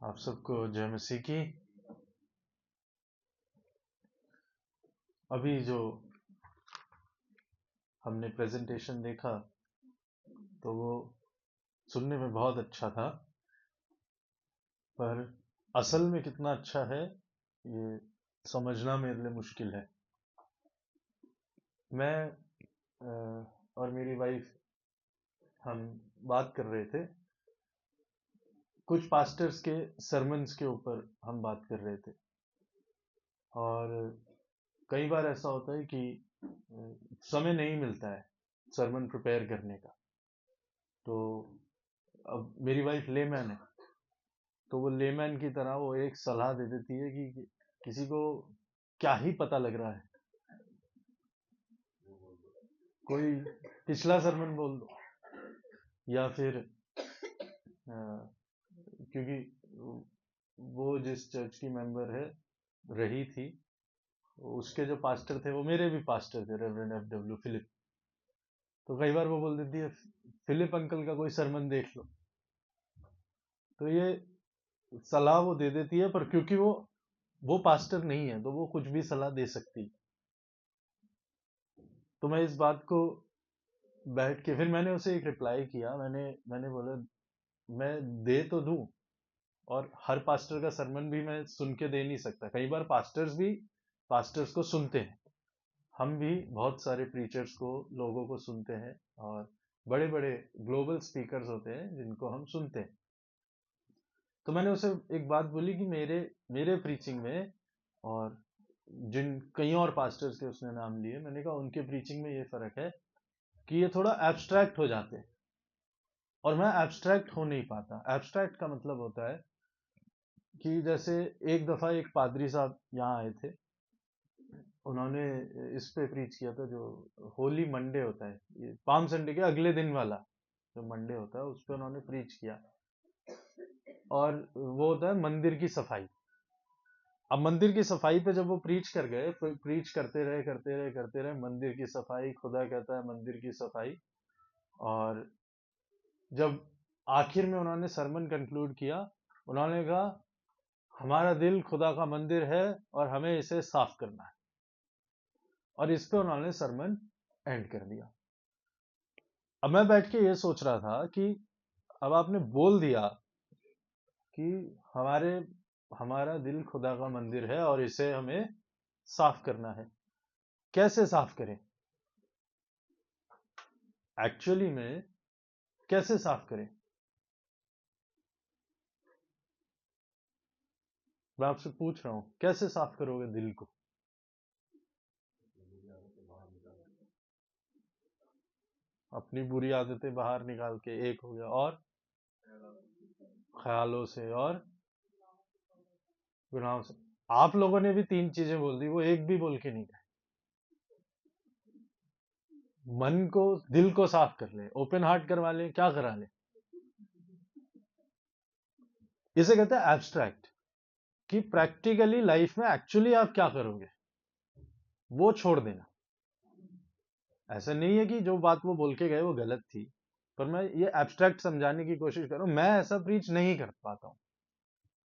आप सबको जय मसीह की। अभी जो हमने प्रेजेंटेशन देखा तो वो सुनने में बहुत अच्छा था, पर असल में कितना अच्छा है ये समझना मेरे लिए मुश्किल है। मैं और मेरी वाइफ हम बात कर रहे थे, कुछ पास्टर्स के सरमन्स के ऊपर हम बात कर रहे थे। और कई बार ऐसा होता है कि समय नहीं मिलता है सरमन प्रिपेयर करने का। तो अब मेरी वाइफ लेमैन है, तो वो लेमैन की तरह वो एक सलाह दे देती है कि किसी को क्या ही पता लग रहा है, कोई पिछला सरमन बोल दो, या फिर क्योंकि वो जिस चर्च की मेंबर है रही थी, उसके जो पास्टर थे वो मेरे भी पास्टर थे, रेवरेंड F.W. फिलिप। तो कई बार वो बोल देती है फिलिप अंकल का कोई सरमन देख लो। तो ये सलाह वो दे देती है, पर क्योंकि वो पास्टर नहीं है तो वो कुछ भी सलाह दे सकती है। तो मैं इस बात को बैठ के फिर मैंने उसे एक रिप्लाई किया, मैंने बोला मैं दे तो दूं, और हर पास्टर का सरमन भी मैं सुन के दे नहीं सकता। कई बार पास्टर्स भी पास्टर्स को सुनते हैं, हम भी बहुत सारे प्रीचर्स को, लोगों को सुनते हैं, और बड़े बड़े ग्लोबल स्पीकर्स होते हैं जिनको हम सुनते हैं। तो मैंने उसे एक बात बोली कि मेरे मेरे प्रीचिंग में, और जिन कई और पास्टर्स के उसने नाम लिए, मैंने कहा उनके प्रीचिंग में ये फर्क है कि ये थोड़ा एब्स्ट्रैक्ट हो जाते हैं, और मैं एब्स्ट्रैक्ट हो नहीं पाता। एब्स्ट्रैक्ट का मतलब होता है कि जैसे एक दफा एक पादरी साहब यहाँ आए थे, उन्होंने इस पे प्रीच किया था, जो होली मंडे होता है, ये पाम संडे के अगले दिन वाला जो मंडे होता है, उस पे उन्होंने प्रीच किया। और वो होता है मंदिर की सफाई। अब मंदिर की सफाई पे जब वो प्रीच कर गए, प्रीच करते रहे मंदिर की सफाई, खुदा कहता है मंदिर की सफाई। और जब आखिर में उन्होंने सरमन कंक्लूड किया, उन्होंने कहा हमारा दिल खुदा का मंदिर है और हमें इसे साफ करना है। और इस पे उन्होंने सरमन एंड कर दिया। अब मैं बैठ के ये सोच रहा था कि अब आपने बोल दिया कि हमारे हमारा दिल खुदा का मंदिर है और इसे हमें साफ करना है। कैसे साफ करें? एक्चुअली में कैसे साफ करें? मैं आपसे पूछ रहा हूं, कैसे साफ करोगे दिल को? अपनी बुरी आदतें बाहर निकाल के, एक हो गया, और ख्यालों से और गुनाहों से। आप लोगों ने भी तीन चीजें बोल दी, वो एक भी बोल के नहीं गए। मन को, दिल को साफ कर ले, ओपन हार्ट करवा ले, क्या करा ले? इसे कहते हैं एब्स्ट्रैक्ट, कि प्रैक्टिकली लाइफ में एक्चुअली आप क्या करोगे वो छोड़ देना। ऐसा नहीं है कि जो बात वो बोल के गए वो गलत थी, पर मैं ये एब्स्ट्रैक्ट समझाने की कोशिश कर रहा हूं। मैं ऐसा प्रीच नहीं कर पाता हूं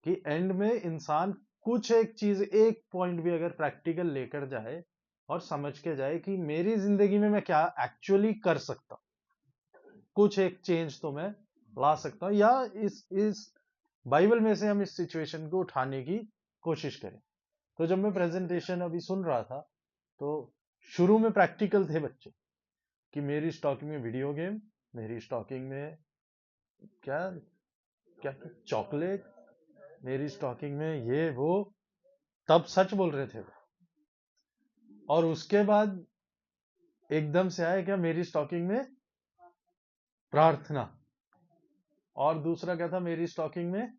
कि एंड में इंसान कुछ एक चीज, एक पॉइंट भी अगर प्रैक्टिकल लेकर जाए और समझ के जाए कि मेरी जिंदगी में मैं क्या एक्चुअली कर सकता हूं, कुछ एक चेंज तो मैं ला सकता हूं, या इस बाइबल में से हम इस सिचुएशन को उठाने की कोशिश करें। तो जब मैं प्रेजेंटेशन अभी सुन रहा था, तो शुरू में प्रैक्टिकल थे बच्चे, कि मेरी स्टॉकिंग में वीडियो गेम, मेरी स्टॉकिंग में क्या क्या चॉकलेट, मेरी स्टॉकिंग में ये वो, तब सच बोल रहे थे वो। और उसके बाद एकदम से आया क्या मेरी स्टॉकिंग में? प्रार्थना। और दूसरा क्या था मेरी स्टॉकिंग में?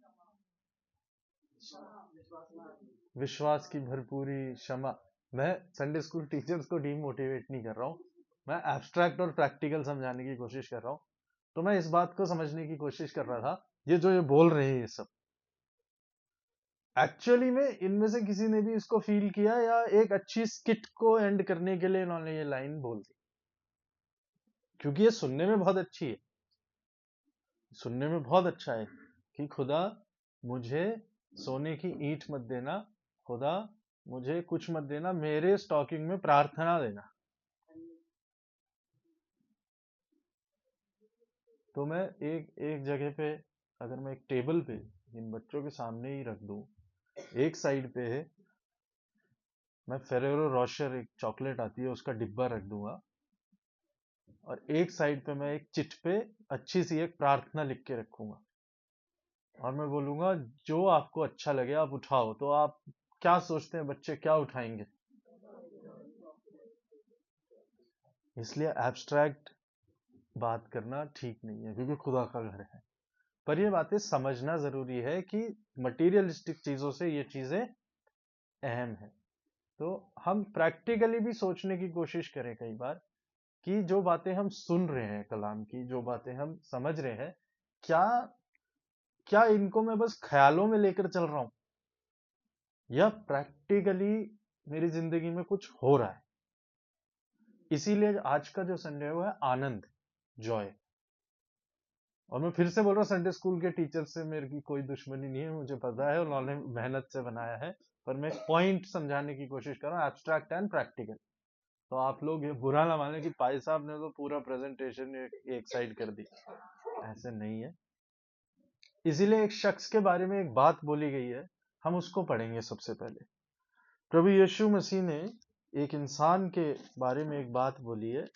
विश्वास की भरपूरी, क्षमा। मैं संडे स्कूल टीचर्स को डीमोटिवेट नहीं कर रहा हूं, मैं एब्स्ट्रैक्ट और प्रैक्टिकल समझाने की कोशिश कर रहा हूं। तो मैं इस बात को समझने की कोशिश कर रहा था, ये जो ये बोल रहे हैं ये सब, एक्चुअली में इनमें से किसी ने भी इसको फील किया, या एक अच्छी स्किट को एंड करने के लिए इन्होंने ये लाइन बोल दी? क्योंकि ये सुनने में बहुत अच्छी है, सुनने में बहुत अच्छा है कि खुदा मुझे सोने की ईंट मत देना, खुदा मुझे कुछ मत देना, मेरे स्टॉकिंग में प्रार्थना देना। तो मैं एक एक जगह पे, अगर मैं एक टेबल पे इन बच्चों के सामने ही रख दूं, एक साइड पे है मैं फेरेरो रोशर एक चॉकलेट आती है उसका डिब्बा रख दूंगा, और एक साइड पे मैं एक चिट पे अच्छी सी एक प्रार्थना लिख के रखूंगा, और मैं बोलूंगा जो आपको अच्छा लगे आप उठाओ। तो आप क्या सोचते हैं बच्चे क्या उठाएंगे? इसलिए एब्स्ट्रैक्ट बात करना ठीक नहीं है, क्योंकि खुदा का घर है। पर ये बातें समझना जरूरी है कि मटेरियलिस्टिक चीजों से ये चीजें अहम है। तो हम प्रैक्टिकली भी सोचने की कोशिश करें कई बार, कि जो बातें हम सुन रहे हैं कलाम की, जो बातें हम समझ रहे हैं, क्या क्या इनको मैं बस ख्यालों में लेकर चल रहा हूं, या प्रैक्टिकली मेरी जिंदगी में कुछ हो रहा है। इसीलिए आज का जो संडे है वो है आनंद, जॉय। और मैं फिर से बोल रहा हूँ, संडे स्कूल के टीचर से मेरी कोई दुश्मनी नहीं है, मुझे पता है उन्होंने मेहनत से बनाया है। पर मैं पॉइंट समझाने की कोशिश कर रहा हूँ, एब्स्ट्रैक्ट एंड प्रैक्टिकल। तो आप लोग ये बुरा ना माने कि भाई साहब ने तो पूरा प्रेजेंटेशन एक साइड कर दी, ऐसे नहीं है। इसीलिए एक शख्स के बारे में एक बात बोली गई है, हम उसको पढ़ेंगे। सबसे पहले प्रभु यीशु मसीह ने एक इंसान के बारे में एक बात बोली है।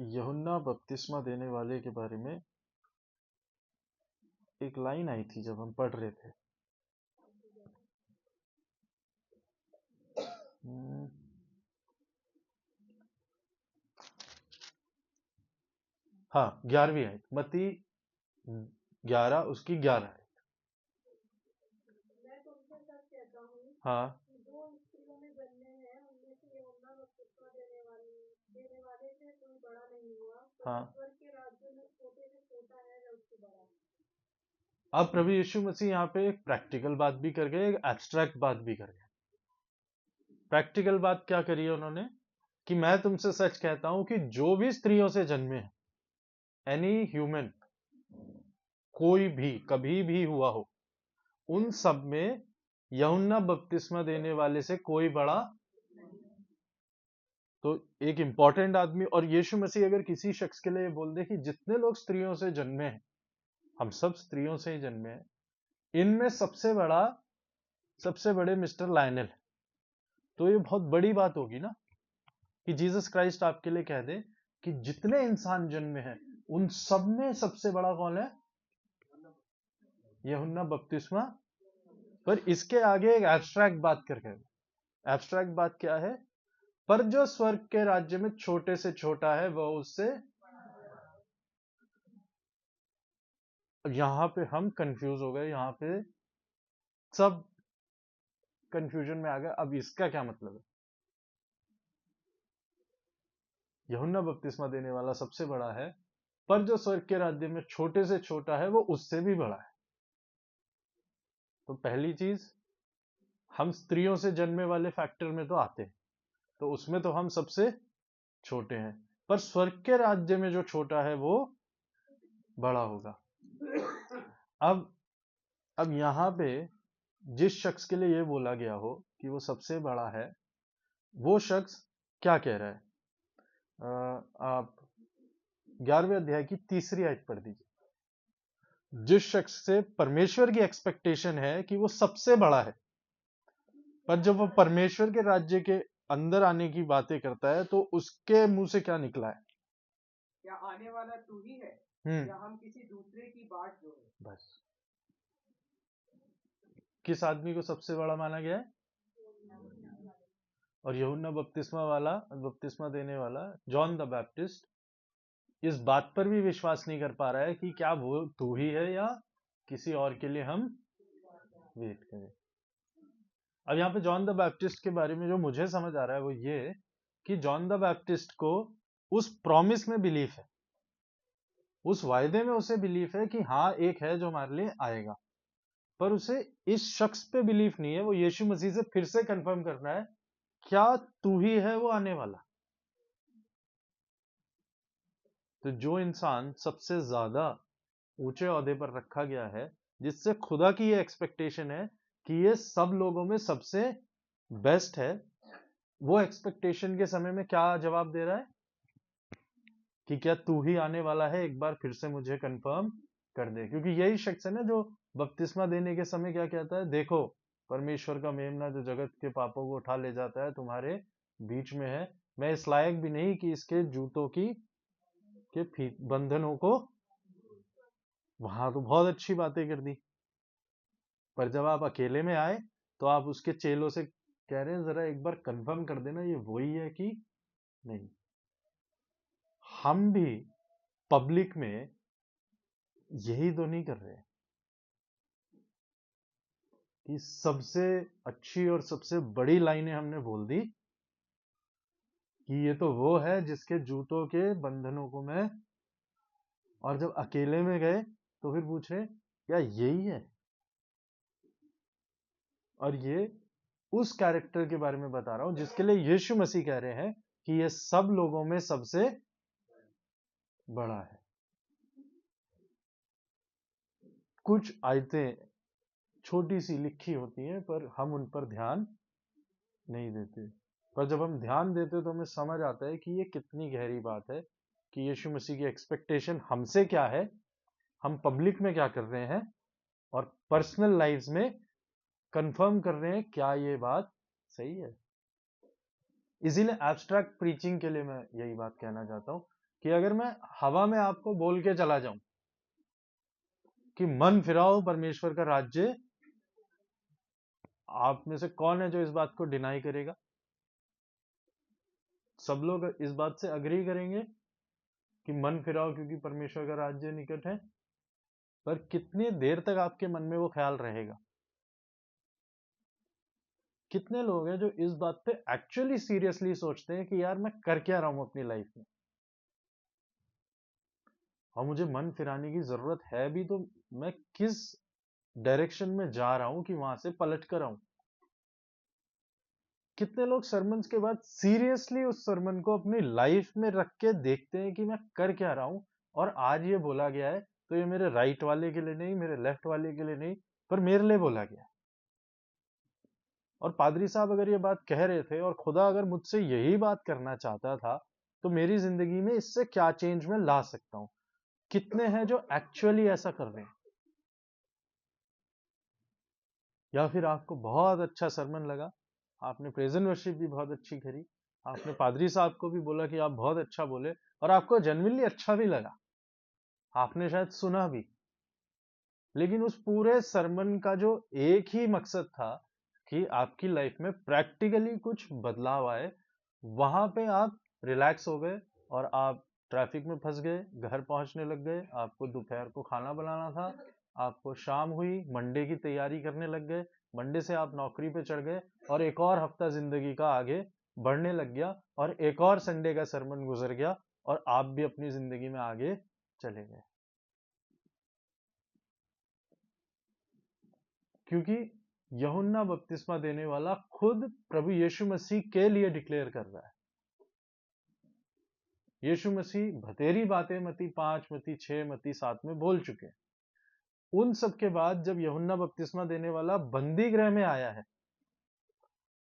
यूहन्ना बपतिस्मा देने वाले के बारे में एक लाइन आई थी जब हम पढ़ रहे थे। हम्म, हाँ, 11वीं आयत, मत्ती 11 उसकी 11 आयत। हाँ, हाँ। अब प्रभु यीशु मसीह यहाँ पे एक प्रैक्टिकल बात भी कर गए, एक एब्स्ट्रैक्ट बात भी कर गए। प्रैक्टिकल बात क्या करी है उन्होंने, कि मैं तुमसे सच कहता हूं कि जो भी स्त्रियों से जन्मे हैं, एनी ह्यूमन, कोई भी कभी भी हुआ हो, उन सब में यूहन्ना बपतिस्मा देने वाले से कोई बड़ा। तो एक इंपॉर्टेंट आदमी, और यीशु मसीह अगर किसी शख्स के लिए बोल दे कि जितने लोग स्त्रियों से जन्मे हैं, हम सब स्त्रियों से ही जन्मे हैं, इनमें सबसे बड़े मिस्टर लायनल, तो ये बहुत बड़ी बात होगी ना, कि जीसस क्राइस्ट आपके लिए कह दे कि जितने इंसान जन्मे हैं उन सब में सबसे बड़ा कौन है? यूहन्ना बपतिस्मा। पर इसके आगे एक एब्स्ट्रैक्ट बात करके, एब्स्ट्रैक्ट बात क्या है? पर जो स्वर्ग के राज्य में छोटे से छोटा है वह उससे। यहां पे हम कंफ्यूज हो गए, यहां पे सब कंफ्यूजन में आ गए। अब इसका क्या मतलब है? यूहन्ना बपतिस्मा देने वाला सबसे बड़ा है, पर जो स्वर्ग के राज्य में छोटे से छोटा है वो उससे भी बड़ा है। तो पहली चीज, हम स्त्रियों से जन्मे वाले फैक्टर में तो आते हैं, तो उसमें तो हम सबसे छोटे हैं, पर स्वर्ग के राज्य में जो छोटा है वो बड़ा होगा। अब अब यहां पे जिस शख्स के लिए ये बोला गया हो कि वो सबसे बड़ा है, वो शख्स क्या कह रहा है? आप 11वें अध्याय की 3री आयत पढ़ दीजिए। जिस शख्स से परमेश्वर की एक्सपेक्टेशन है कि वो सबसे बड़ा है, पर जब वो परमेश्वर के राज्य के अंदर आने की बातें करता है तो उसके मुंह से क्या निकला है? क्या आने वाला तू ही है, या हम किसी दूसरे की बाट जो है? बस, किस आदमी को सबसे बड़ा माना गया है? और यूहन्ना बपतिस्मा देने वाला जॉन द बैप्टिस्ट इस बात पर भी विश्वास नहीं कर पा रहा है कि क्या वो तू ही है या किसी और के लिए हम वेट करें। अब यहाँ पे जॉन द बैप्टिस्ट के बारे में जो मुझे समझ आ रहा है वो ये, कि जॉन द बैप्टिस्ट को उस प्रॉमिस में बिलीफ है, उस वायदे में उसे बिलीफ है कि हाँ एक है जो हमारे लिए आएगा, पर उसे इस शख्स पे बिलीफ नहीं है। वो यीशु मसीह से फिर से कंफर्म करना है, क्या तू ही है वो आने वाला? तो जो इंसान सबसे ज्यादा ऊंचे ओहदे पर रखा गया है, जिससे खुदा की ये एक्सपेक्टेशन है कि ये सब लोगों में सबसे बेस्ट है, वो एक्सपेक्टेशन के समय में क्या जवाब दे रहा है कि क्या तू ही आने वाला है, एक बार फिर से मुझे कंफर्म कर दे। क्योंकि यही शख्स है ना जो बपतिस्मा देने के समय क्या कहता है, देखो परमेश्वर का मेमना जो जगत के पापों को उठा ले जाता है तुम्हारे बीच में है, मैं इस लायक भी नहीं कि इसके जूतों की के बंधनों को। वहां तो बहुत अच्छी बातें कर दी, पर जब आप अकेले में आए तो आप उसके चेलों से कह रहे हैं जरा एक बार कंफर्म कर देना ये वही है कि नहीं। हम भी पब्लिक में यही तो नहीं कर रहे कि सबसे अच्छी और सबसे बड़ी लाइनें हमने बोल दी कि ये तो वो है जिसके जूतों के बंधनों को मैं, और जब अकेले में गए तो फिर पूछ रहे क्या यही है। और ये उस कैरेक्टर के बारे में बता रहा हूं जिसके लिए यीशु मसीह कह रहे हैं कि ये सब लोगों में सबसे बड़ा है। कुछ आयतें छोटी सी लिखी होती हैं पर हम उन पर ध्यान नहीं देते, पर जब हम ध्यान देते तो हमें समझ आता है कि ये कितनी गहरी बात है कि यीशु मसीह की एक्सपेक्टेशन हमसे क्या है, हम पब्लिक में क्या कर रहे हैं, और पर्सनल लाइफ्स में कंफर्म कर रहे हैं क्या ये बात सही है। इसीलिए एब्स्ट्रैक्ट प्रीचिंग के लिए मैं यही बात कहना चाहता हूं कि अगर मैं हवा में आपको बोल के चला जाऊं कि मन फिराओ परमेश्वर का राज्य, आप में से कौन है जो इस बात को डिनाई करेगा? सब लोग इस बात से अग्री करेंगे कि मन फिराओ क्योंकि परमेश्वर का राज्य निकट है। पर कितनी देर तक आपके मन में वो ख्याल रहेगा? कितने लोग हैं जो इस बात पे एक्चुअली सीरियसली सोचते हैं कि यार मैं कर क्या रहा हूं अपनी लाइफ में, और मुझे मन फिराने की जरूरत है भी तो मैं किस डायरेक्शन में जा रहा हूं कि वहां से पलट कर आऊं। कितने लोग सरमन के बाद सीरियसली उस सरमन को अपनी लाइफ में रख के देखते हैं कि मैं कर क्या रहा हूं, और आज ये बोला गया है तो ये मेरे राइट वाले के लिए नहीं, मेरे लेफ्ट वाले के लिए नहीं, पर मेरे लिए बोला गया। और पादरी साहब अगर ये बात कह रहे थे और खुदा अगर मुझसे यही बात करना चाहता था तो मेरी जिंदगी में इससे क्या चेंज मैं ला सकता हूं? कितने हैं जो एक्चुअली ऐसा कर रहे हैं? या फिर आपको बहुत अच्छा सरमन लगा, आपने प्रेजेंट वर्शिप भी बहुत अच्छी करी, आपने पादरी साहब को भी बोला कि आप बहुत अच्छा बोले, और आपको जेन्युइनली अच्छा भी लगा, आपने शायद सुना भी, लेकिन उस पूरे सरमन का जो एक ही मकसद था कि आपकी लाइफ में प्रैक्टिकली कुछ बदलाव आए, वहां पे आप रिलैक्स हो गए और आप ट्रैफिक में फंस गए, घर पहुंचने लग गए, आपको दोपहर को खाना बनाना था, आपको शाम हुई, मंडे की तैयारी करने लग गए, मंडे से आप नौकरी पे चढ़ गए, और एक और हफ्ता जिंदगी का आगे बढ़ने लग गया, और एक और संडे का सरमन गुजर गया, और आप भी अपनी जिंदगी में आगे चले गए। क्योंकि यूहन्ना बपतिस्मा देने वाला खुद प्रभु यीशु मसीह के लिए डिक्लेयर कर रहा है। यीशु मसीह बतेरी बातें मती 5, मती 6, मती 7 में बोल चुके हैं। उन सब के बाद जब यूहन्ना बपतिस्मा देने वाला बंदी गृह में आया है,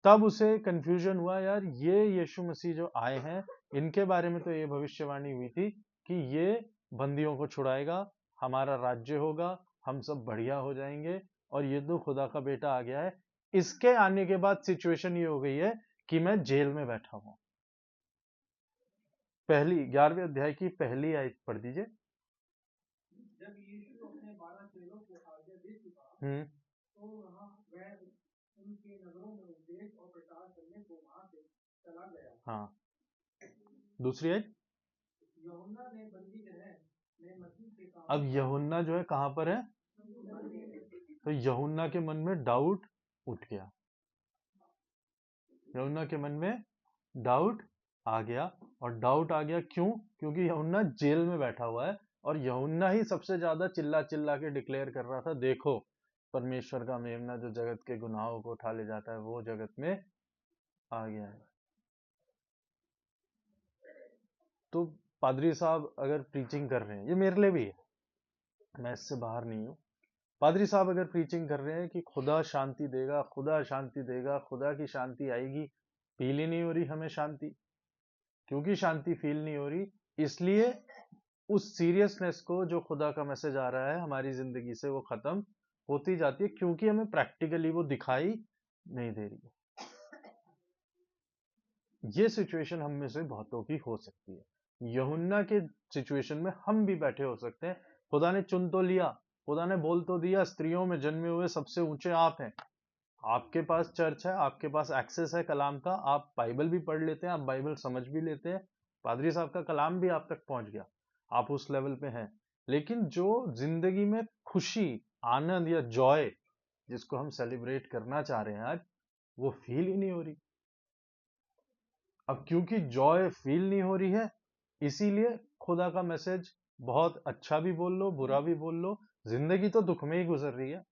तब उसे कंफ्यूजन हुआ, यार ये यीशु मसीह जो आए हैं इनके बारे में तो ये भविष्यवाणी हुई थी कि ये बंदियों को छुड़ाएगा, हमारा राज्य होगा, हम सब बढ़िया हो जाएंगे, और ये तो खुदा का बेटा आ गया है। इसके आने के बाद सिचुएशन ये हो गई है कि मैं जेल में बैठा हूं। पहली 11वें अध्याय की पहली आयत पढ़ दीजिए। जब यीशु अपने 12 चेलों को आज्ञा दे चुका, तो वह उनके नगरों में उपदेश और प्रचार करने को वहां से चला गया। हाँ, दूसरी आयत। यूहन्ना ने बंदी गृह में मसीह के काम। अब यूहन्ना जो है कहां पर है? तो यूहन्ना के मन में डाउट उठ गया, यूहन्ना के मन में डाउट आ गया। और डाउट आ गया क्यों? क्योंकि यूहन्ना जेल में बैठा हुआ है, और यूहन्ना ही सबसे ज्यादा चिल्ला चिल्ला के डिक्लेयर कर रहा था, देखो परमेश्वर का मेमना जो जगत के गुनाहों को उठा ले जाता है वो जगत में आ गया है। तो पादरी साहब अगर प्रीचिंग कर रहे हैं, ये मेरे लिए भी है, मैं इससे बाहर नहीं हूँ। पादरी साहब अगर प्रीचिंग कर रहे हैं कि खुदा शांति देगा, खुदा शांति देगा, खुदा की शांति आएगी, फील ही नहीं हो रही हमें शांति। क्योंकि शांति फील नहीं हो रही, इसलिए उस सीरियसनेस को जो खुदा का मैसेज आ रहा है हमारी जिंदगी से वो खत्म होती जाती है, क्योंकि हमें प्रैक्टिकली वो दिखाई नहीं दे रही है। ये सिचुएशन हम में से बहुतों की हो सकती है। यूहन्ना के सिचुएशन में हम भी बैठे हो सकते हैं। खुदा ने चुन तो लिया, खुदा ने बोल तो दिया, स्त्रियों में जन्मे हुए सबसे ऊंचे आप हैं, आपके पास चर्च है, आपके पास एक्सेस है कलाम का, आप बाइबल भी पढ़ लेते हैं, आप बाइबल समझ भी लेते हैं, पादरी साहब का कलाम भी आप तक पहुंच गया, आप उस लेवल पे हैं। लेकिन जो जिंदगी में खुशी, आनंद या जॉय जिसको हम सेलिब्रेट करना चाह रहे हैं आज, वो फील ही नहीं हो रही। अब क्योंकि जॉय फील नहीं हो रही है, इसीलिए खुदा का मैसेज बहुत अच्छा भी बोल लो, बुरा भी बोल लो, जिंदगी तो दुख में ही गुजर रही है।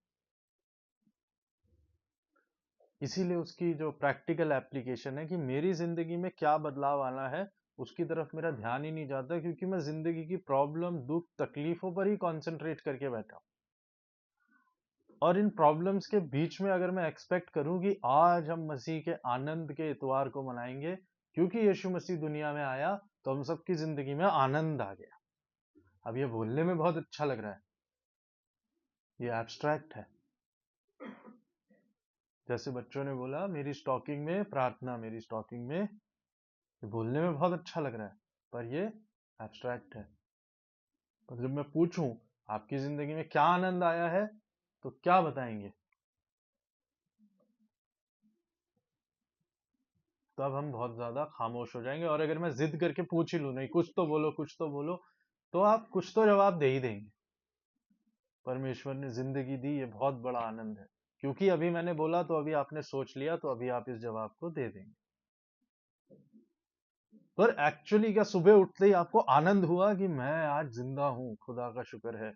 इसीलिए उसकी जो प्रैक्टिकल एप्लीकेशन है कि मेरी जिंदगी में क्या बदलाव आना है, उसकी तरफ मेरा ध्यान ही नहीं जाता, क्योंकि मैं जिंदगी की प्रॉब्लम, दुख, तकलीफों पर ही कंसंट्रेट करके बैठा हूं। और इन प्रॉब्लम्स के बीच में अगर मैं एक्सपेक्ट करूं कि आज हम मसीह के आनंद के इतवार को मनाएंगे क्योंकि यीशु मसीह दुनिया में आया, तो हम सबकी जिंदगी में आनंद आ गया। अब ये बोलने में बहुत अच्छा लग रहा है, ये एब्स्ट्रैक्ट है। जैसे बच्चों ने बोला मेरी स्टॉकिंग में प्रार्थना, मेरी स्टॉकिंग में, ये बोलने में बहुत अच्छा लग रहा है, पर ये एब्स्ट्रैक्ट है। पर जब मैं पूछूं आपकी जिंदगी में क्या आनंद आया है, तो क्या बताएंगे? तब हम बहुत ज्यादा खामोश हो जाएंगे। और अगर मैं जिद करके पूछ ही लूं, नहीं कुछ तो बोलो, कुछ तो बोलो, तो आप कुछ तो जवाब दे ही देंगे। परमेश्वर ने जिंदगी दी, ये बहुत बड़ा आनंद है, क्योंकि अभी मैंने बोला तो अभी आपने सोच लिया, तो अभी आप इस जवाब को दे देंगे। पर एक्चुअली क्या सुबह उठते ही आपको आनंद हुआ कि मैं आज जिंदा हूं, खुदा का शुक्र है?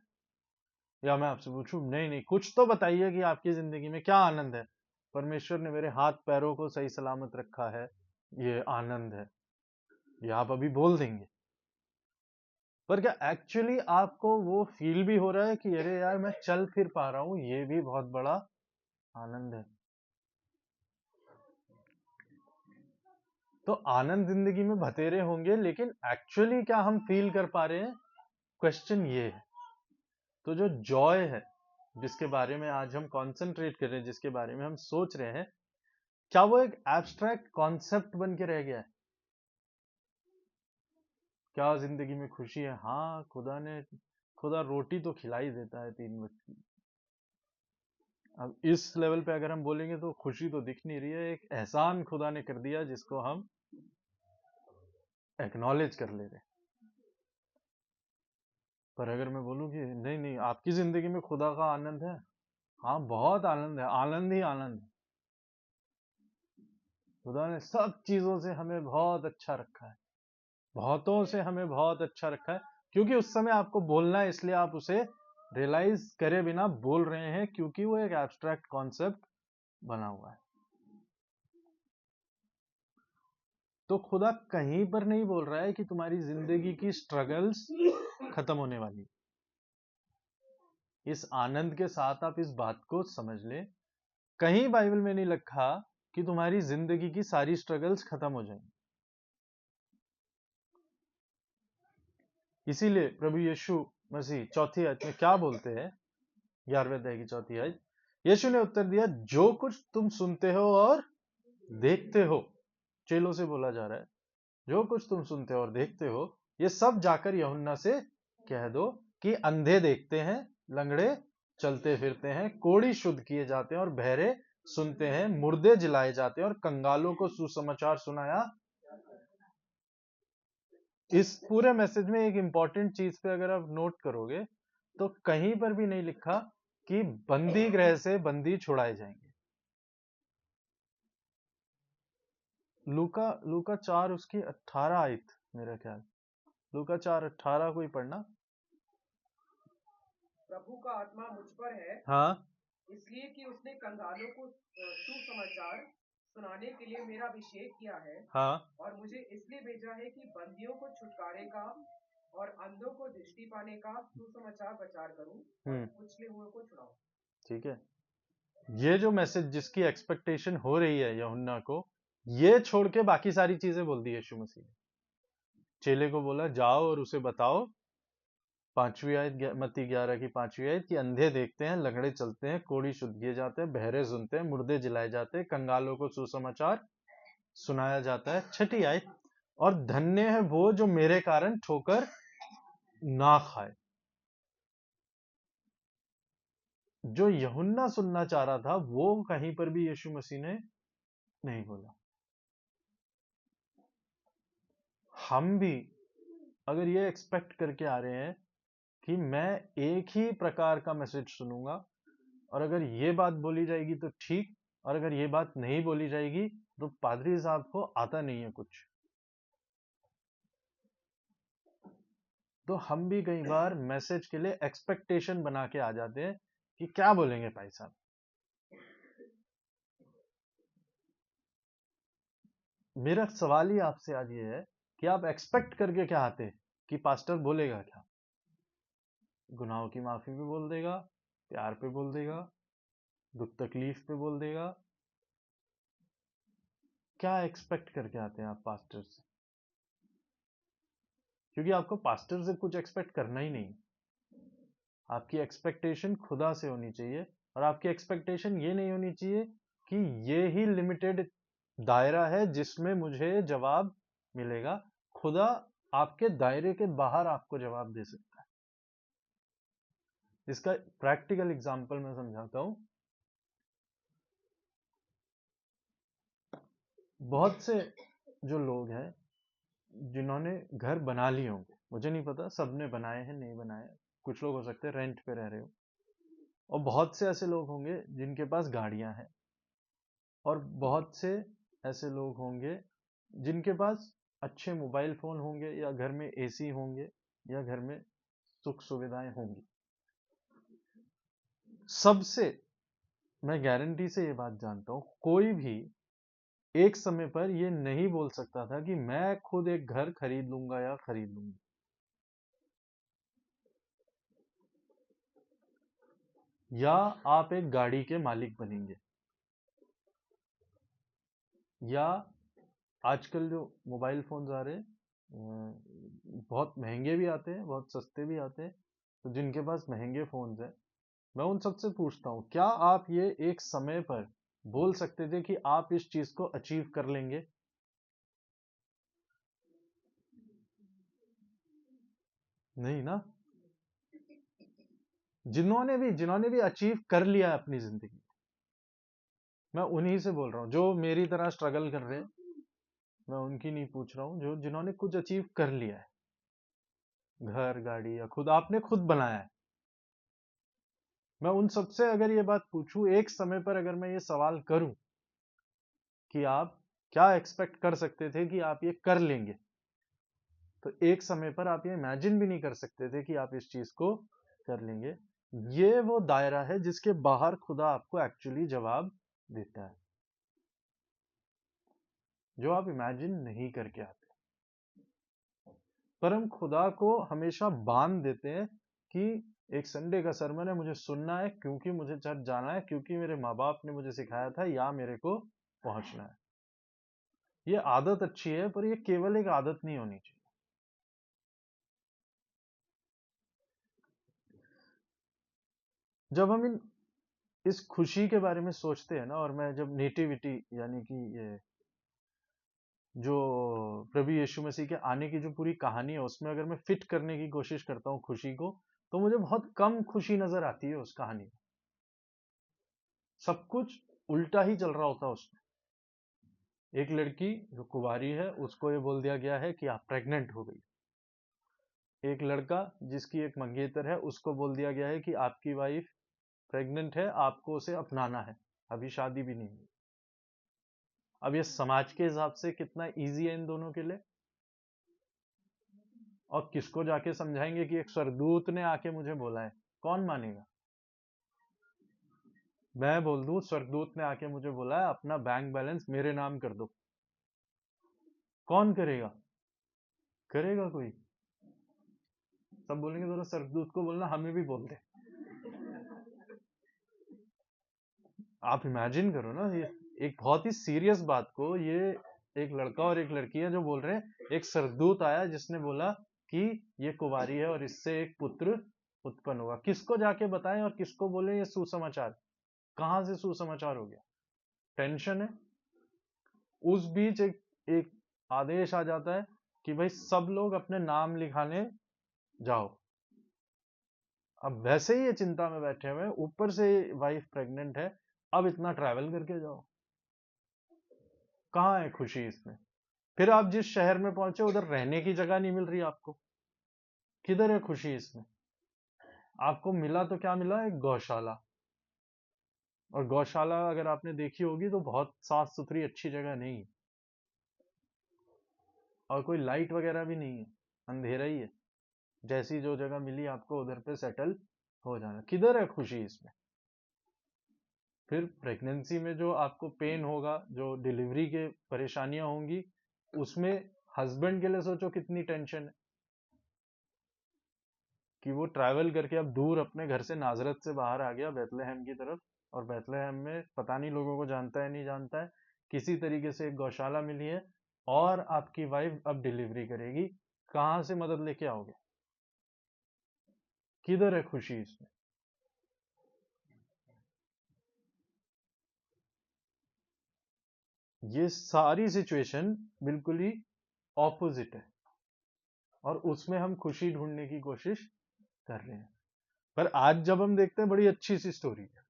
या मैं आपसे पूछूं, नहीं नहीं कुछ तो बताइए कि आपकी जिंदगी में क्या आनंद है? परमेश्वर ने मेरे हाथ पैरों को सही सलामत रखा है, ये आनंद है। ये आप अभी बोल देंगे। पर क्या एक्चुअली आपको वो फील भी हो रहा है कि अरे यार मैं चल फिर पा रहा हूं, ये भी बहुत बड़ा आनंद है। तो आनंद जिंदगी में बतेरे होंगे, लेकिन एक्चुअली क्या हम फील कर पा रहे हैं? क्वेश्चन ये है। तो जो जॉय है जिसके बारे में आज हम कंसंट्रेट कर रहे हैं, जिसके बारे में हम सोच रहे हैं, क्या वो एक एब्स्ट्रैक्ट कॉन्सेप्ट बन के रह गया है? क्या जिंदगी में खुशी है? हाँ, खुदा रोटी तो खिला ही देता है 3 वक्त की। अब इस लेवल पे अगर हम बोलेंगे तो खुशी तो दिख नहीं रही है, एक एहसान खुदा ने कर दिया जिसको हम एक्नॉलेज कर ले रहे। पर अगर मैं बोलूं कि नहीं नहीं आपकी जिंदगी में खुदा का आनंद है, हाँ बहुत आनंद है, आनंद ही आनंद है। खुदा ने सब चीजों से हमें बहुत अच्छा रखा है, बहुतों से हमें बहुत अच्छा रखा है, क्योंकि उस समय आपको बोलना है, इसलिए आप उसे रियलाइज करे बिना बोल रहे हैं, क्योंकि वो एक एब्स्ट्रैक्ट कॉन्सेप्ट बना हुआ है। तो खुदा कहीं पर नहीं बोल रहा है कि तुम्हारी जिंदगी की स्ट्रगल्स खत्म होने वाली। इस आनंद के साथ आप इस बात को समझ लें, कहीं बाइबल में नहीं लिखा कि तुम्हारी जिंदगी की सारी स्ट्रगल्स खत्म हो जाएंगी। इसीलिए प्रभु यीशु मसीह चौथी आयत में क्या बोलते हैं, 11वें अध्याय की चौथी आयत, यीशु ने उत्तर दिया, जो कुछ तुम सुनते हो और देखते हो, चेलों से बोला जा रहा है, जो कुछ तुम सुनते हो और देखते हो, ये सब जाकर यूहन्ना से कह दो कि अंधे देखते हैं, लंगड़े चलते फिरते हैं, कोढ़ी शुद्ध किए जाते हैं और बहरे सुनते हैं, मुर्दे जिलाए जाते हैं और कंगालों को सुसमाचार सुनाया। इस पूरे मैसेज में एक इंपॉर्टेंट चीज पे अगर आप नोट करोगे, तो कहीं पर भी नहीं लिखा कि बंदी गृह से बंदी छुड़ाए जाएंगे। लूका लूका 4 उसकी 18 आयत मेरा ख्याल, लूका 4:18 को ही पढ़ना। प्रभु का आत्मा मुझ पर है, हाँ, इसलिए कि उसने कंगालों को सुसमाचार सुनाने के लिए मेरा अभिषेक किया है, हाँ, और मुझे इसलिए भेजा है कि बंदियों को छुटकारे का और अंधों को दृष्टि पाने का सुसमाचार प्रचार करूं, और कुचले हुए को छुड़ाऊं। ठीक है। ये जो मैसेज जिसकी एक्सपेक्टेशन हो रही है यूहन्ना को, ये छोड़ के बाकी सारी चीजें बोल दी यीशु मसीह ने। चेले को बोला जाओ और उसे बताओ, 5वीं आयत, मत्ती 11 की 5वीं आयत, कि अंधे देखते हैं, लंगड़े चलते हैं, कोढ़ी शुद्ध किए जाते हैं, बहरे सुनते हैं, मुर्दे जिलाए जाते हैं, कंगालों को सुसमाचार सुनाया जाता है। 6ठी आयत, और धन्य है वो जो मेरे कारण ठोकर ना खाए। जो यूहन्ना सुनना चाह रहा था वो कहीं पर भी यीशु मसीह ने नहीं बोला। हम भी अगर ये एक्सपेक्ट करके आ रहे हैं कि मैं एक ही प्रकार का मैसेज सुनूंगा, और अगर ये बात बोली जाएगी तो ठीक, और अगर ये बात नहीं बोली जाएगी तो पादरी साहब को आता नहीं है कुछ, तो हम भी कई बार मैसेज के लिए एक्सपेक्टेशन बना के आ जाते हैं कि क्या बोलेंगे भाई साहब। मेरा सवाल ही आपसे आज ये है कि आप एक्सपेक्ट करके क्या आते कि पास्टर बोलेगा क्या? गुनाहों की माफी पे बोल देगा, प्यार पे बोल देगा, दुख तकलीफ पे बोल देगा? क्या एक्सपेक्ट करके आते हैं आप पास्टर से? क्योंकि आपको पास्टर से कुछ एक्सपेक्ट करना ही नहीं। आपकी एक्सपेक्टेशन खुदा से होनी चाहिए, और आपकी एक्सपेक्टेशन ये नहीं होनी चाहिए कि ये ही लिमिटेड दायरा है जिसमें मुझे जवाब मिलेगा। खुदा आपके दायरे के बाहर आपको जवाब दे सकता है। इसका प्रैक्टिकल एग्जांपल मैं समझाता हूं। बहुत से जो लोग हैं जिन्होंने घर बना लिए होंगे, मुझे नहीं पता सबने बनाए हैं नहीं बनाए, कुछ लोग हो सकते हैं रेंट पे रह रहे हो, और बहुत से ऐसे लोग होंगे जिनके पास गाड़ियां हैं, और बहुत से ऐसे लोग होंगे जिनके पास अच्छे मोबाइल फोन होंगे, या घर में एसी होंगे, या घर में सुख सुविधाएं होंगी। सबसे मैं गारंटी से ये बात जानता हूं, कोई भी एक समय पर ये नहीं बोल सकता था कि मैं खुद एक घर खरीद लूंगा या खरीद लूंगी, या आप एक गाड़ी के मालिक बनेंगे, या आजकल जो मोबाइल फोन्स आ रहे हैं बहुत महंगे भी आते हैं, बहुत सस्ते भी आते हैं। तो जिनके पास महंगे फोन्स हैं, मैं उन सबसे पूछता हूँ, क्या आप ये एक समय पर बोल सकते थे कि आप इस चीज को अचीव कर लेंगे? नहीं ना। जिन्होंने भी अचीव कर लिया है अपनी जिंदगी, मैं उन्हीं से बोल रहा हूँ। जो मेरी तरह स्ट्रगल कर रहे हैं, मैं उनकी नहीं पूछ रहा हूँ। जो जिन्होंने कुछ अचीव कर लिया है, घर गाड़ी, या खुद आपने खुद बनाया है, मैं उन सबसे अगर ये बात पूछूं एक समय पर, अगर मैं ये सवाल करूं कि आप क्या एक्सपेक्ट कर सकते थे कि आप ये कर लेंगे, तो एक समय पर आप ये इमेजिन भी नहीं कर सकते थे कि आप इस चीज को कर लेंगे। ये वो दायरा है जिसके बाहर खुदा आपको एक्चुअली जवाब देता है, जो आप इमेजिन नहीं करके आते। पर हम खुदा को हमेशा बांध देते हैं कि एक संडे का सरमन है, मुझे सुनना है क्योंकि मुझे चर्च जाना है, क्योंकि मेरे माँ बाप ने मुझे सिखाया था, या मेरे को पहुंचना है। ये आदत अच्छी है, पर ये केवल एक आदत नहीं होनी चाहिए। जब हम इस खुशी के बारे में सोचते हैं ना, और मैं जब नेटिविटी यानी कि ये जो प्रभु यीशु मसीह के आने की जो पूरी कहानी है, उसमें अगर मैं फिट करने की कोशिश करता हूँ खुशी को, तो मुझे बहुत कम खुशी नजर आती है उस कहानी में। सब कुछ उल्टा ही चल रहा होता है उसमें। एक लड़की जो कुंवारी है, उसको ये बोल दिया गया है कि आप प्रेग्नेंट हो गई। एक लड़का जिसकी एक मंगेतर है, उसको बोल दिया गया है कि आपकी वाइफ प्रेग्नेंट है, आपको उसे अपनाना है, अभी शादी भी नहीं हुई। अब ये समाज के हिसाब से कितना इजी है इन दोनों के लिए, और किसको जाके समझाएंगे कि एक स्वर्गदूत ने आके मुझे बोला है? कौन मानेगा? मैं बोल दूं स्वर्गदूत ने आके मुझे बोला है अपना बैंक बैलेंस मेरे नाम कर दो, कौन करेगा? करेगा कोई? सब बोलेंगे जरा स्वर्गदूत को बोलना हमें भी बोल दे। आप इमेजिन करो ना, ये एक बहुत ही सीरियस बात को, ये एक लड़का और एक लड़की है जो बोल रहे हैं, एक स्वर्गदूत आया जिसने बोला कि ये कुंवारी है और इससे एक पुत्र उत्पन्न होगा। किसको जाके बताएं और किसको बोले ये सुसमाचार? कहां से सुसमाचार हो गया? टेंशन है। उस बीच एक आदेश आ जाता है कि भाई सब लोग अपने नाम लिखाने जाओ। अब वैसे ही ये चिंता में बैठे हुए हैं, ऊपर से वाइफ प्रेग्नेंट है, अब इतना ट्रैवल करके जाओ, कहाँ है खुशी इसमें? फिर आप जिस शहर में पहुंचे उधर रहने की जगह नहीं मिल रही आपको, किधर है खुशी इसमें? आपको मिला तो क्या मिला? एक गौशाला। और गौशाला अगर आपने देखी होगी तो बहुत साफ सुथरी अच्छी जगह नहीं है, और कोई लाइट वगैरह भी नहीं है, अंधेरा ही है। जैसी जो जगह मिली आपको उधर पे सेटल हो जाना, किधर है खुशी इसमें? फिर प्रेगनेंसी में जो आपको पेन होगा, जो डिलीवरी के परेशानियां होंगी, उसमें हस्बैंड के लिए सोचो कितनी टेंशन है कि वो ट्रैवल करके अब दूर अपने घर से, नाजरत से बाहर आ गया बेथलेहम की तरफ, और बेथलेहम में पता नहीं लोगों को जानता है नहीं जानता है, किसी तरीके से एक गौशाला मिली है और आपकी वाइफ अब डिलीवरी करेगी। कहां से मदद लेके आओगे? किधर है खुशी इसमें? ये सारी सिचुएशन बिल्कुल ही ऑपोजिट है, और उसमें हम खुशी ढूंढने की कोशिश कर रहे हैं। पर आज जब हम देखते हैं, बड़ी अच्छी सी स्टोरी है,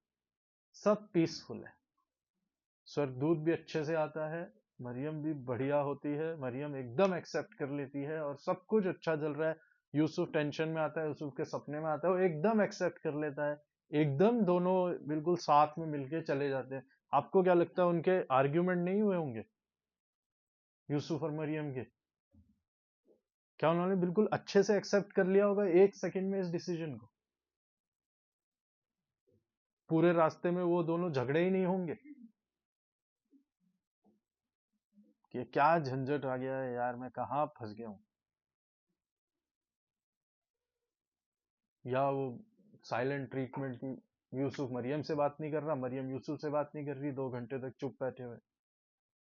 सब पीसफुल है। स्वर्गदूत भी अच्छे से आता है, मरियम भी बढ़िया होती है, मरियम एकदम एक्सेप्ट कर लेती है और सब कुछ अच्छा चल रहा है। यूसुफ टेंशन में आता है, यूसुफ के सपने में आता है, वो एकदम एक्सेप्ट कर लेता है, एकदम दोनों बिल्कुल साथ में मिलके चले जाते हैं। आपको क्या लगता है उनके आर्ग्यूमेंट नहीं हुए होंगे यूसुफ और मरियम के? क्या उन्होंने बिल्कुल अच्छे से एक्सेप्ट कर लिया होगा एक सेकंड में इस डिसीजन को? पूरे रास्ते में वो दोनों झगड़े ही नहीं होंगे कि क्या झंझट आ गया है यार, मैं कहाँ फंस गया हूँ? या वो साइलेंट ट्रीटमेंट की, यूसुफ मरियम से बात नहीं कर रहा, मरियम यूसुफ से बात नहीं कर रही, 2 घंटे तक चुप बैठे हुए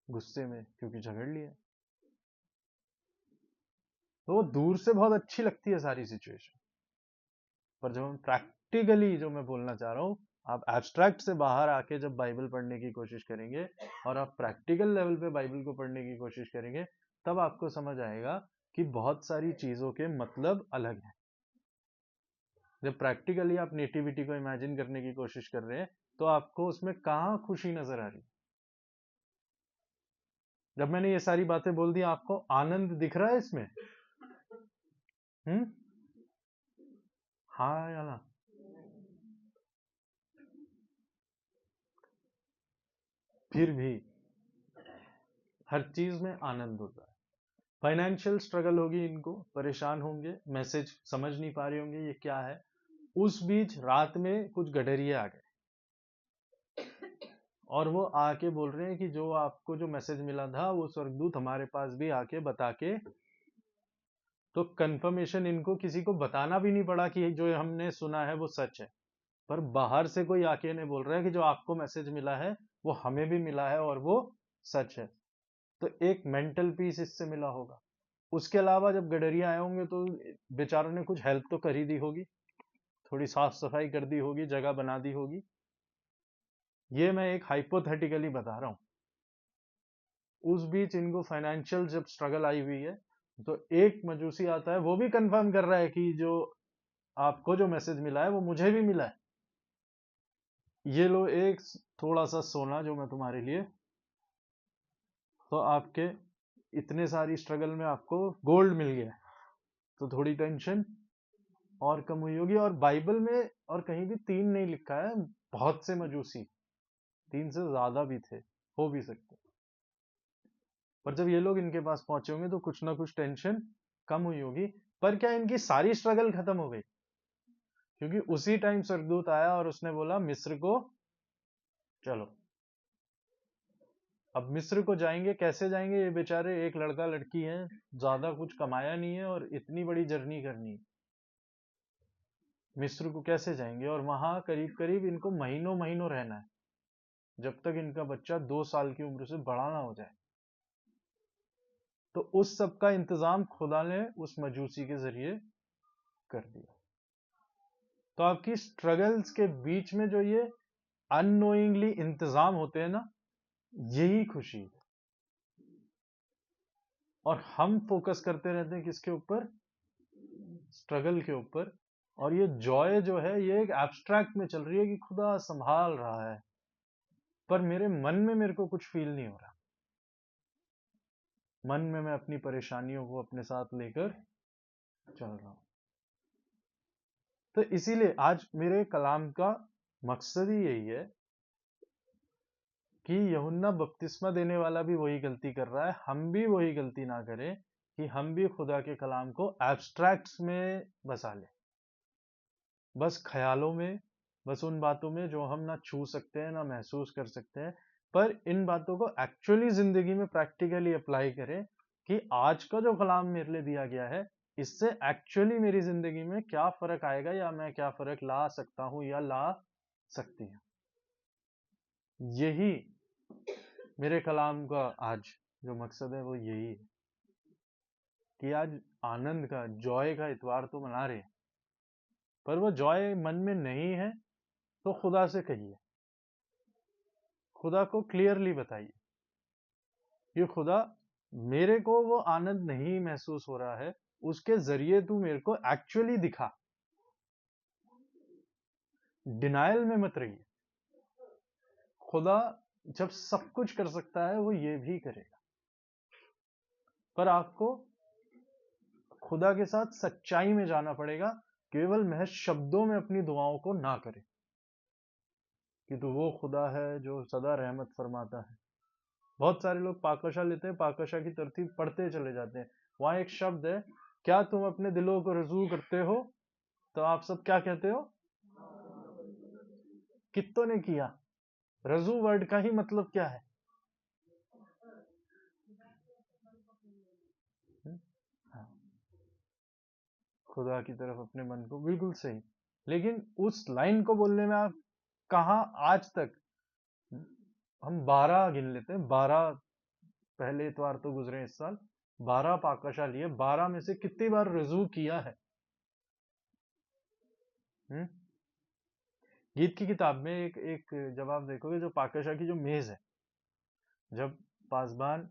गुस्से में क्योंकि झगड़ लिए। तो वो दूर से बहुत अच्छी लगती है सारी सिचुएशन, पर जब हम प्रैक्टिकली, जो मैं बोलना चाह रहा हूँ, आप एब्स्ट्रैक्ट से बाहर आके जब बाइबल पढ़ने की कोशिश करेंगे और आप प्रैक्टिकल लेवल पे बाइबल को पढ़ने की कोशिश करेंगे, तब आपको समझ आएगा कि बहुत सारी चीजों के मतलब अलग हैं। जब प्रैक्टिकली आप नेटिविटी को इमेजिन करने की कोशिश कर रहे हैं, तो आपको उसमें कहाँ खुशी नजर आ रही? जब मैंने ये सारी बातें बोल दी, आपको आनंद दिख रहा है इसमें? हम्म? हाँ या ना? फिर भी हर चीज में आनंद होता है। फाइनेंशियल स्ट्रगल होगी, इनको परेशान होंगे, मैसेज समझ नहीं पा रहे होंगे ये क्या है। उस बीच रात में कुछ गडरिये आ गए और वो आके बोल रहे हैं कि जो आपको जो मैसेज मिला था वो स्वर्गदूत हमारे पास भी आके बता के, तो कंफर्मेशन इनको किसी को बताना भी नहीं पड़ा कि जो हमने सुना है वो सच है। पर बाहर से कोई आके ने बोल रहा है कि जो आपको मैसेज मिला है वो हमें भी मिला है और वो सच है। तो एक मेंटल पीस इससे मिला होगा। उसके अलावा जब गडरिया आए होंगे तो बेचारों ने कुछ हेल्प तो कर ही दी होगी, थोड़ी साफ सफाई कर दी होगी, जगह बना दी होगी। ये मैं एक हाइपोथेटिकली बता रहा हूं। उस बीच इनको फाइनेंशियल जब स्ट्रगल आई हुई है, तो एक मजूसी आता है, वो भी कंफर्म कर रहा है कि जो आपको जो मैसेज मिला है वो मुझे भी मिला है। ये लो एक थोड़ा सा सोना जो मैं तुम्हारे लिए, तो आपके इतने सारी स्ट्रगल में आपको गोल्ड मिल गया, तो थोड़ी टेंशन और कम हुई होगी। और बाइबल में और कहीं भी 3 नहीं लिखा है, बहुत से मजूसी, 3 से ज्यादा भी थे, हो भी सकते। पर जब ये लोग इनके पास पहुंचे होंगे तो कुछ ना कुछ टेंशन कम हुई होगी। पर क्या इनकी सारी स्ट्रगल खत्म हो गई? क्योंकि उसी टाइम स्वर्गदूत आया और उसने बोला मिस्र को चलो, अब मिस्र को जाएंगे, कैसे जाएंगे? ये बेचारे एक लड़का लड़की हैं, ज्यादा कुछ कमाया नहीं है और इतनी बड़ी जर्नी करनी है। मिस्र को कैसे जाएंगे? और वहां करीब करीब इनको महीनों महीनों रहना है, जब तक इनका बच्चा 2 साल की उम्र से बड़ा ना हो जाए। तो उस सब का इंतजाम खुदा ने उस मजूसी के जरिए कर दिया। तो आपकी स्ट्रगल्स के बीच में जो ये अननोइंगली इंतजाम होते हैं ना, यही खुशी है। और हम फोकस करते रहते हैं किसके ऊपर? स्ट्रगल के ऊपर। और ये जॉय जो है ये एक एब्स्ट्रैक्ट में चल रही है कि खुदा संभाल रहा है, पर मेरे मन में मेरे को कुछ फील नहीं हो रहा। मन में मैं अपनी परेशानियों को अपने साथ लेकर चल रहा हूं। तो इसीलिए आज मेरे कलाम का मकसद ही यही है कि यूहन्ना बपतिस्मा देने वाला भी वही गलती कर रहा है, हम भी वही गलती ना करें कि हम भी खुदा के कलाम को एब्स्ट्रैक्ट्स में बसा लें, बस ख्यालों में, बस उन बातों में जो हम ना छू सकते हैं ना महसूस कर सकते हैं, पर इन बातों को एक्चुअली जिंदगी में प्रैक्टिकली अप्लाई करें कि आज का जो कलाम मेरे लिए दिया गया है, इससे एक्चुअली मेरी जिंदगी में क्या फर्क आएगा, या मैं क्या फर्क ला सकता हूं या ला सकती हूँ। यही मेरे कलाम का आज जो मकसद है वो यही है कि आज आनंद का, जॉय का इतवार तो मना रहे हैं, पर वो जॉय मन में नहीं है तो खुदा से कहिए, खुदा को क्लियरली बताइए कि खुदा मेरे को वो आनंद नहीं महसूस हो रहा है, उसके जरिए तू मेरे को एक्चुअली दिखा। डिनायल में मत रहिए। खुदा जब सब कुछ कर सकता है वो ये भी करेगा, पर आपको खुदा के साथ सच्चाई में जाना पड़ेगा, केवल महज शब्दों में अपनी दुआओं को ना करें कि तो वो खुदा है जो सदा रहमत फरमाता है। बहुत सारे लोग पाकशा लेते हैं, पाकशा की तरतीब पढ़ते चले जाते हैं, वहां एक शब्द है, क्या तुम अपने दिलों को रजू करते हो? तो आप सब क्या कहते हो? कित्तों ने किया। रजू वर्ड का ही मतलब क्या है? हाँ, खुदा की तरफ अपने मन को, बिल्कुल सही। लेकिन उस लाइन को बोलने में आप कहा आज तक, हम 12 गिन लेते हैं, 12 पहले इतवार तो गुजरे इस साल, 12 पाकशा लिए, 12 में से कितनी बार रजू किया है? हुँ? गीत की किताब में एक एक जब आप देखोगे, जो पाकशा की जो मेज है, जब पासबान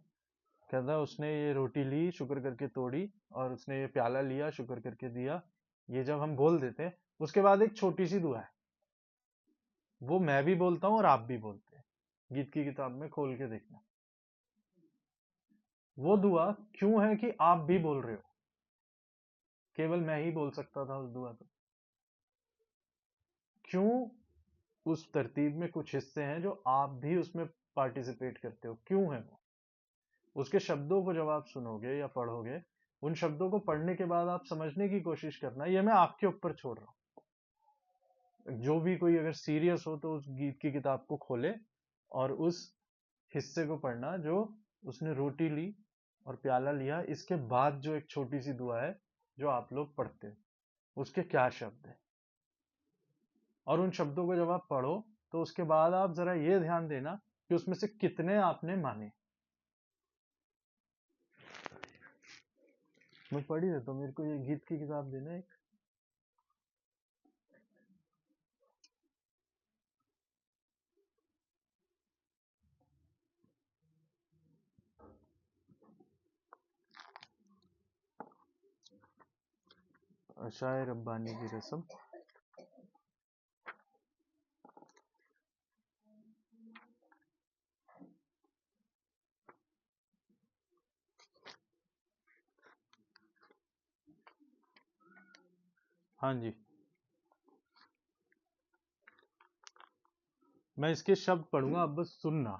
कहता है उसने ये रोटी ली, शुक्र करके तोड़ी, और उसने ये प्याला लिया, शुक्र करके दिया, ये जब हम बोल देते हैं, उसके बाद एक छोटी सी दुआ है, वो मैं भी बोलता हूँ और आप भी बोलते हैं। गीत की किताब में खोल के देखना, वो दुआ क्यों है कि आप भी बोल रहे हो, केवल मैं ही बोल सकता था उस दुआ को। क्यों? उस तरतीब में कुछ हिस्से हैं जो आप भी उसमें पार्टिसिपेट करते हो, क्यों है वो? उसके शब्दों को जब आप सुनोगे या पढ़ोगे, उन शब्दों को पढ़ने के बाद आप समझने की कोशिश करना, ये मैं आपके ऊपर छोड़ रहा हूँ। जो भी कोई अगर सीरियस हो तो उस गीत की किताब को खोले और उस हिस्से को पढ़ना, जो उसने रोटी ली और प्याला लिया, इसके बाद जो एक छोटी सी दुआ है जो आप लोग पढ़ते हैं, उसके क्या शब्द है, और उन शब्दों को जब आप पढ़ो तो उसके बाद आप जरा ये ध्यान देना कि उसमें से कितने आपने माने। मैं पढ़ ही देता हूँ, मेरे को ये गीत की किताब देना एक। अशाए रब्बानी की रस्म। हाँ जी, मैं इसके शब्द पढ़ूंगा, अब बस सुनना।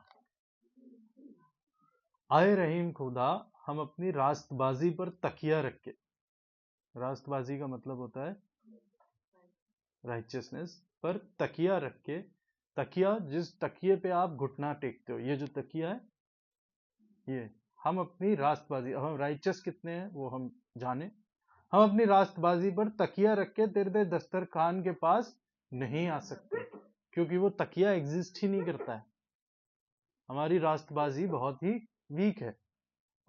आए रहीम खुदा, हम अपनी रास्तबाजी पर तकिया रख के, रास्तबाजी का मतलब होता है राइचियसनेस, पर तकिया रख के तकिया, जिस तकिए पे आप घुटना टेकते हो, ये जो तकिया है, ये हम अपनी रास्तबाजी, अब हम राइचस कितने हैं वो हम जाने, हम अपनी रास्तबाजी पर तकिया रख के तेरे दस्तरखान के पास नहीं आ सकते, क्योंकि वो तकिया एग्जिस्ट ही नहीं करता है। हमारी रास्तबाजी बहुत ही वीक है।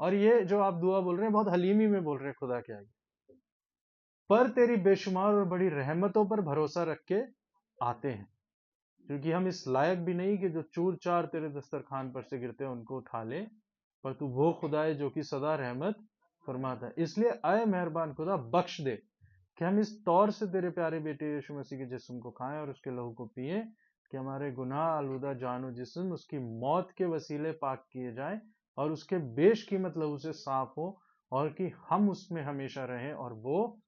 और ये जो आप दुआ बोल रहे हैं, बहुत हलीमी में बोल रहे हैं खुदा के आगे, पर तेरी बेशुमार और बड़ी रहमतों पर भरोसा रख के आते हैं, क्योंकि हम इस लायक भी नहीं कि जो चूर चार तेरे दस्तरखान पर से गिरते हैं उनको उठा ले, पर तू वो खुदा है जो कि सदा रहमत फरमाता है। इसलिए आए मेहरबान खुदा, बख्श दे कि हम इस तौर से तेरे प्यारे बेटे यीशु मसीह के जिस्म को खाएं और उसके लहू को पिए, कि हमारे गुनाह आलूदा जानो जिस्म उसकी मौत के वसीले पाक किए जाए और उसके बेशकीमत लहू से साफ हो, और कि हम उसमें हमेशा रहें। और वो,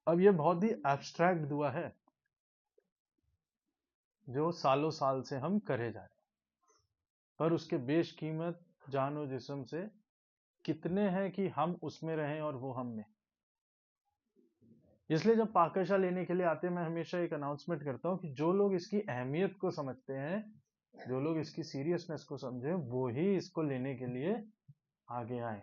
अब ये बहुत ही एब्स्ट्रैक्ट दुआ है जो सालों साल से हम करे जा रहे हैं, पर उसके बेशकीमत जानो जिस्म से कितने हैं कि हम उसमें रहें और वो हम में। इसलिए जब पाकशा लेने के लिए आते हैं, मैं हमेशा एक अनाउंसमेंट करता हूं कि जो लोग इसकी अहमियत को समझते हैं, जो लोग इसकी सीरियसनेस को समझे, वो ही इसको लेने के लिए आगे आए।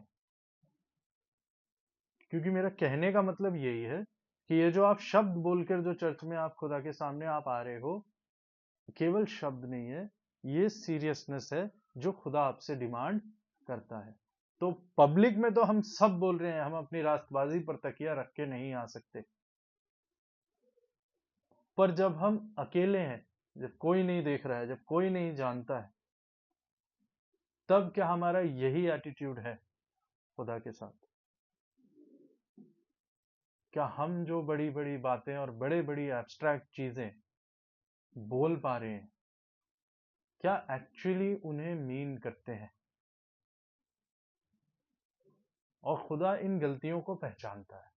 क्योंकि मेरा कहने का मतलब यही है कि ये जो आप शब्द बोलकर जो चर्च में आप खुदा के सामने आप आ रहे हो, केवल शब्द नहीं है, ये सीरियसनेस है जो खुदा आपसे डिमांड करता है। तो पब्लिक में तो हम सब बोल रहे हैं हम अपनी रास्तबाजी पर तकिया रख के नहीं आ सकते, पर जब हम अकेले हैं, जब कोई नहीं देख रहा है, जब कोई नहीं जानता है, तब क्या हमारा यही एटीट्यूड है खुदा के साथ? क्या हम जो बड़ी बड़ी बातें और बड़े बड़ी एब्स्ट्रैक्ट चीजें बोल पा रहे हैं, क्या एक्चुअली उन्हें मीन करते हैं? और खुदा इन गलतियों को पहचानता है।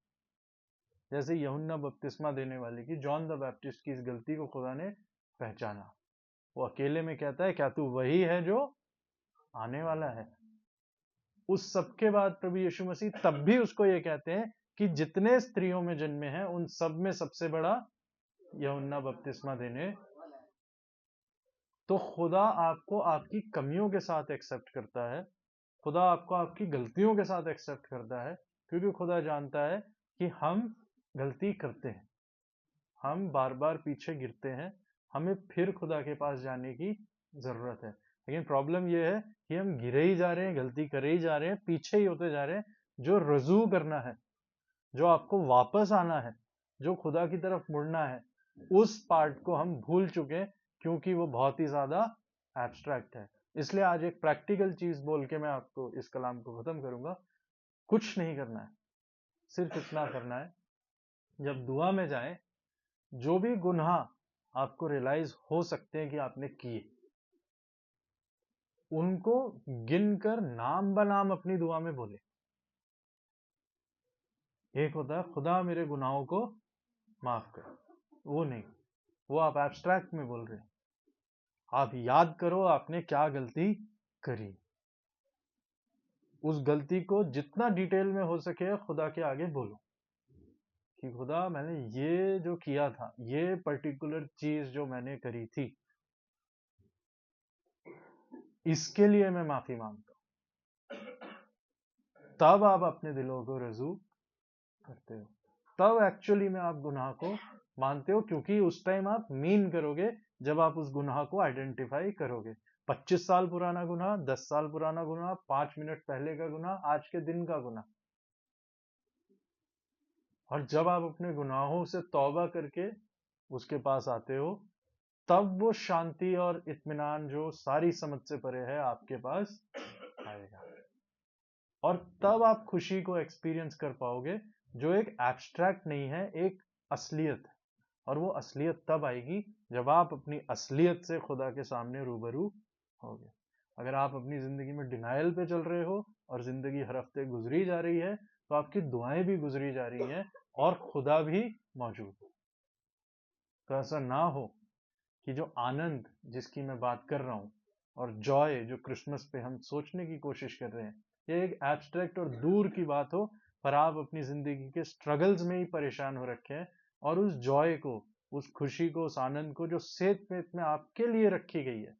जैसे यूहन्ना बपतिस्मा देने वाले की, जॉन द बैप्टिस्ट की इस गलती को खुदा ने पहचाना। वो अकेले में कहता है, क्या तू वही है जो आने वाला है? उस सब के बाद प्रभु यीशु मसीह तब भी उसको ये कहते हैं कि जितने स्त्रियों में जन्मे हैं उन सब में सबसे बड़ा यूहन्ना बपतिस्मा देने। तो खुदा आपको आपकी कमियों के साथ एक्सेप्ट करता है, खुदा आपको आपकी गलतियों के साथ एक्सेप्ट करता है, क्योंकि खुदा जानता है कि हम गलती करते हैं, हम बार बार पीछे गिरते हैं, हमें फिर खुदा के पास जाने की जरूरत है। लेकिन प्रॉब्लम यह है कि हम गिरे ही जा रहे हैं, गलती करे ही जा रहे हैं, पीछे ही होते जा रहे हैं। जो रजू करना है, जो आपको वापस आना है, जो खुदा की तरफ मुड़ना है, उस पार्ट को हम भूल चुके हैं, क्योंकि वो बहुत ही ज्यादा एब्स्ट्रैक्ट है। इसलिए आज एक प्रैक्टिकल चीज बोल के मैं आपको इस कलाम को खत्म करूंगा। कुछ नहीं करना है, सिर्फ इतना करना है, जब दुआ में जाए, जो भी गुनाह आपको रियलाइज हो सकते हैं कि आपने किए, उनको गिनकर नाम बनाम अपनी दुआ में बोले। एक होता है खुदा मेरे गुनाहों को माफ कर, वो नहीं, वो आप एब्स्ट्रैक्ट में बोल रहे हैं। आप याद करो आपने क्या गलती करी, उस गलती को जितना डिटेल में हो सके खुदा के आगे बोलो कि खुदा मैंने ये जो किया था, ये पर्टिकुलर चीज जो मैंने करी थी, इसके लिए मैं माफी मांगता हूं। तब आप अपने दिलों को रजू करते हो, तब एक्चुअली में आप गुनाह को मानते हो, क्योंकि उस टाइम आप मीन करोगे जब आप उस गुनाह को आइडेंटिफाई करोगे। 25 साल पुराना गुनाह, 10 साल पुराना गुनाह, 5 मिनट पहले का गुनाह, आज के दिन का गुनाह। और जब आप अपने गुनाहों से तौबा करके उसके पास आते हो, तब वो शांति और इत्मीनान जो सारी समझ से परे है आपके पास आएगा, और तब आप खुशी को एक्सपीरियंस कर पाओगे, जो एक एब्स्ट्रैक्ट नहीं है, एक असलियत है। और वो असलियत तब आएगी जब आप अपनी असलियत से खुदा के सामने रूबरू होगे। अगर आप अपनी जिंदगी में डिनायल पे चल रहे हो और जिंदगी हर हफ्ते गुजरी जा रही है, तो आपकी दुआएं भी गुजरी जा रही हैं और खुदा भी मौजूद है। तो ऐसा ना हो कि जो आनंद जिसकी मैं बात कर रहा हूं और जॉय जो क्रिसमस पे हम सोचने की कोशिश कर रहे हैं, ये एक एब्स्ट्रैक्ट और दूर की बात हो, पर आप अपनी जिंदगी के स्ट्रगल्स में ही परेशान हो रखे हैं और उस जॉय को, उस खुशी को, उस आनंद को जो सेत पेत में आपके लिए रखी गई है,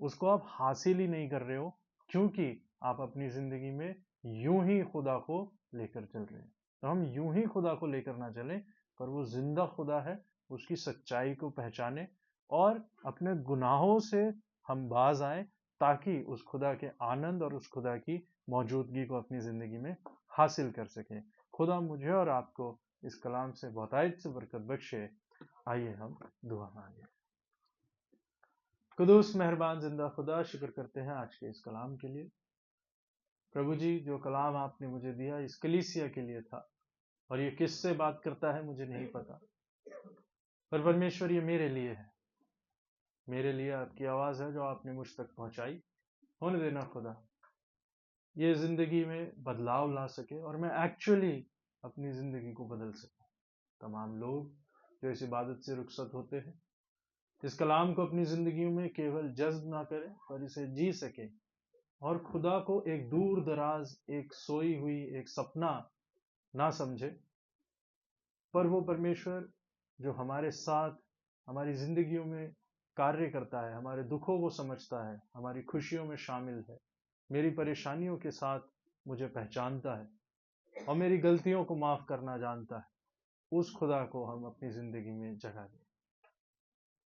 उसको आप हासिल ही नहीं कर रहे हो, क्योंकि आप अपनी जिंदगी में यूं ही खुदा को लेकर चल रहे हैं। तो हम यूं ही खुदा को लेकर ना चलें, पर वो जिंदा खुदा है, उसकी सच्चाई को पहचाने और अपने गुनाहों से हम बाज आए, ताकि उस खुदा के आनंद और उस खुदा की मौजूदगी को अपनी जिंदगी में हासिल कर सकें। खुदा मुझे और आपको इस कलाम से बहुतायत से बरकत बख्शे। आइए हम दुआ मांगे। कुदूस मेहरबान जिंदा खुदा, शुक्र करते हैं आज के इस कलाम के लिए। प्रभु जी, जो कलाम आपने मुझे दिया इस कलीसिया के लिए था, और ये किससे बात करता है मुझे नहीं पता, पर परमेश्वर ये मेरे लिए है। मेरे लिए आपकी आवाज है जो आपने मुझ तक पहुंचाई। होने देना खुदा, ये जिंदगी में बदलाव ला सके और मैं एक्चुअली अपनी जिंदगी को बदल सकूं। तमाम लोग जो इस इबादत से रुखसत होते हैं, इस कलाम को अपनी जिंदगी में केवल जज्ब ना करें, पर इसे जी सके और खुदा को एक दूर दराज, एक सोई हुई, एक सपना ना समझे, पर वो परमेश्वर जो हमारे साथ हमारी जिंदगियों में कार्य करता है, हमारे दुखों को समझता है, हमारी खुशियों में शामिल है, मेरी परेशानियों के साथ मुझे पहचानता है और मेरी गलतियों को माफ करना जानता है, उस खुदा को हम अपनी जिंदगी में जगह दें।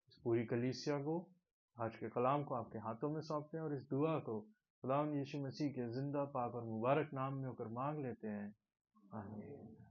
इस पूरी कलीसिया को, आज के कलाम को आपके हाथों में सौंपते हैं और इस दुआ को खुदा यीशु मसीह के जिंदा, पाक और मुबारक नाम में होकर मांग लेते हैं। आमीन।